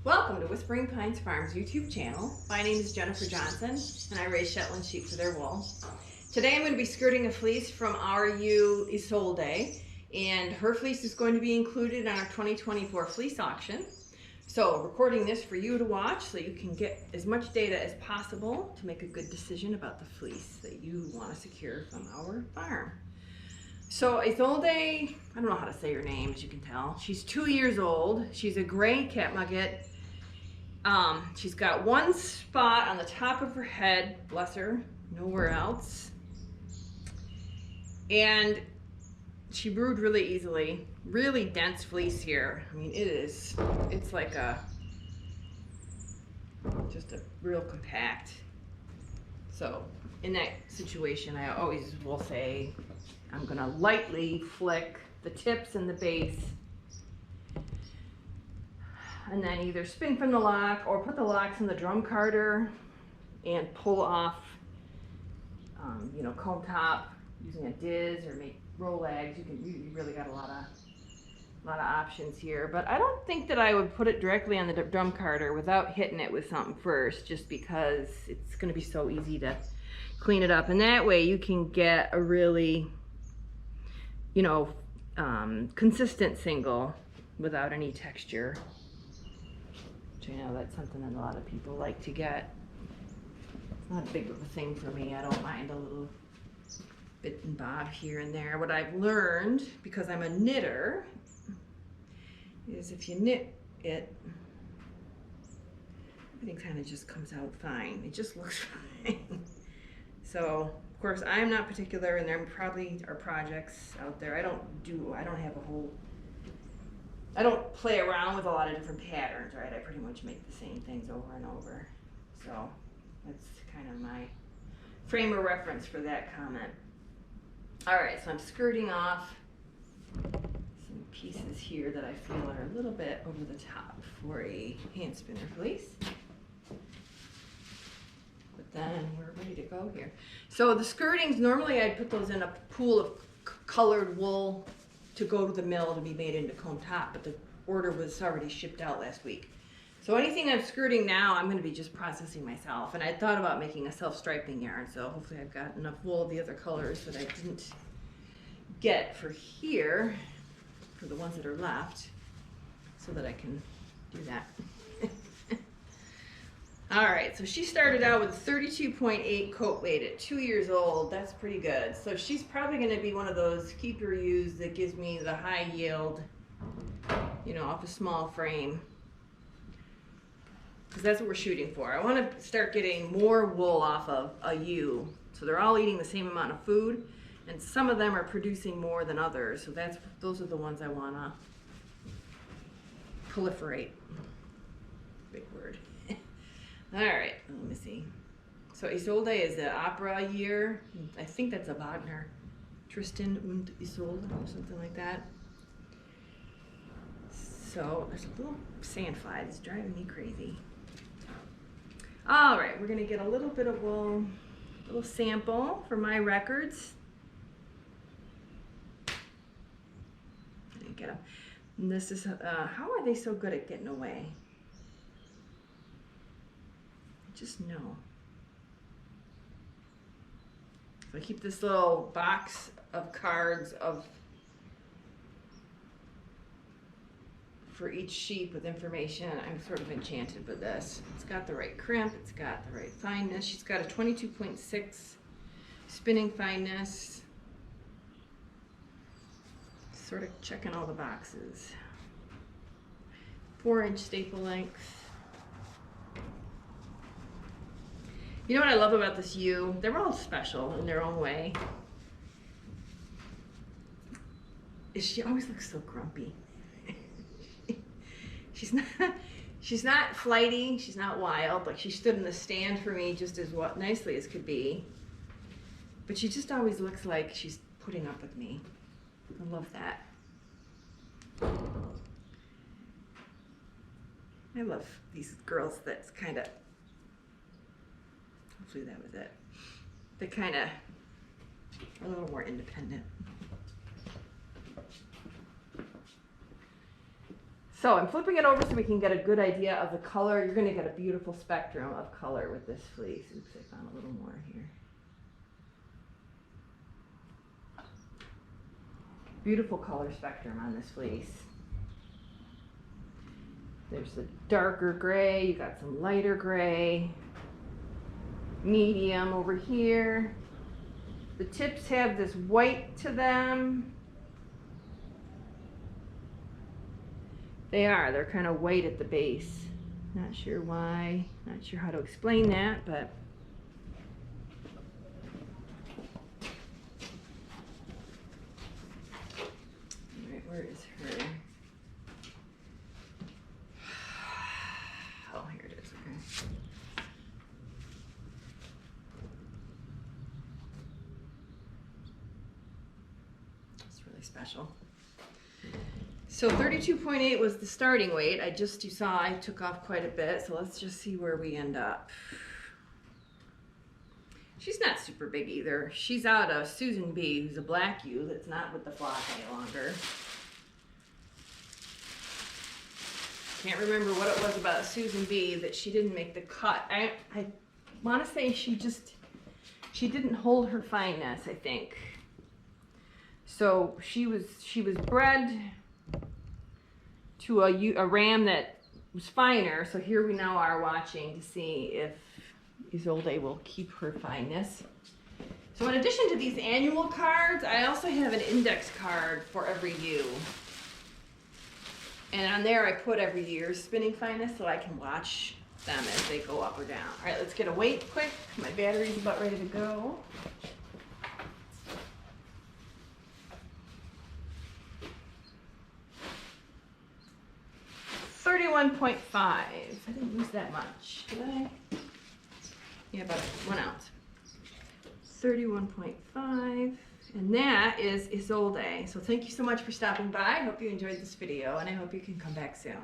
Welcome to Whispering Pines Farms YouTube channel. My name is Jennifer Johnson and I raise Shetland sheep for their wool. Today I'm going to be skirting a fleece from our ewe Isolde, and her fleece is going to be included in our 2024 fleece auction. So recording this for you to watch so you can get as much data as possible to make a good decision about the fleece that you want to secure from our farm. So Isolde, I don't know how to say her name, as you can tell. She's 2 years old. She's a gray catnugget. She's got one spot on the top of her head, bless her, nowhere else. And she brewed really easily. Really dense fleece here. I mean, it's like just a real compact. So in that situation, I always will say, I'm gonna lightly flick the tips and the base, and then either spin from the lock or put the locks in the drum carder and pull off, comb top using a diz or make roll legs. You really got a lot of options here. But I don't think that I would put it directly on the drum carder without hitting it with something first, just because it's going to be so easy to clean it up. And that way you can get a really, consistent single without any texture. Which I know that's something that a lot of people like to get. It's not big of a thing for me. I don't mind a little bit and bob here and there. What I've learned, because I'm a knitter, is if you knit it, everything kind of just comes out fine. It just looks fine. So, of course, I'm not particular, and there probably are projects out there. I don't play around with a lot of different patterns, right? I pretty much make the same things over and over. So that's kind of my frame of reference for that comment. All right, so I'm skirting off some pieces here that I feel are a little bit over the top for a hand spinner fleece. But then we're ready to go here. So the skirtings, normally I'd put those in a pool of colored wool to go to the mill to be made into comb top, but the order was already shipped out last week. So anything I'm skirting now, I'm going to be just processing myself. And I thought about making a self-striping yarn, so hopefully I've got enough wool of the other colors that I didn't get for here, for the ones that are left, so that I can do that. All right, so she started out with 32.8 coat weight at 2 years old. That's pretty good. So she's probably going to be one of those keeper ewes that gives me the high yield, off a small frame. Because that's what we're shooting for. I want to start getting more wool off of a ewe. So they're all eating the same amount of food, and some of them are producing more than others. So those are the ones I want to proliferate. Big word. All right, let me see. So Isolde is the opera year. I think that's a Wagner. Tristan und Isolde or something like that. So there's a little sandfly that's driving me crazy. All right, we're gonna get a little bit of wool, a little sample for my records. I didn't get them. And this is, how are they so good at getting away? Just know. So I keep this little box of cards for each sheep with information. I'm sort of enchanted with this. It's got the right crimp, it's got the right fineness. She's got a 22.6 spinning fineness. Sort of checking all the boxes. 4-inch staple length. You know what I love about this ewe? They're all special in their own way. She always looks so grumpy. She's not flighty, she's not wild. Like, she stood in the stand for me just as nicely as could be. But she just always looks like she's putting up with me. I love that. I love these girls that's kind of, hopefully that was it, they're kind of a little more independent. So I'm flipping it over so we can get a good idea of the color. You're going to get a beautiful spectrum of color with this fleece. Oops, I found a little more here. Beautiful color spectrum on this fleece. There's the darker gray, you got some lighter gray, medium over here. The tips have this white to them. They're kind of white at the base. Not sure why, not sure how to explain that, but all right, where is her? Oh, here it is, okay. That's really special. So 32.8 was the starting weight. You saw I took off quite a bit, so let's just see where we end up. She's not super big either. She's out of Susan B, who's a black ewe that's not with the flock any longer. Can't remember what it was about Susan B that she didn't make the cut. I want to say she didn't hold her fineness, I think. So she was bred to a ram that was finer. So here we now are watching to see if Isolde will keep her fineness. So in addition to these annual cards, I also have an index card for every ewe. And on there I put every year's spinning fineness so I can watch them as they go up or down. All right, let's get a weight quick. My battery's about ready to go. .5. I didn't lose that much, did I? Yeah, about 1 ounce. 31.5. And that is Isolde. So thank you so much for stopping by. I hope you enjoyed this video, and I hope you can come back soon.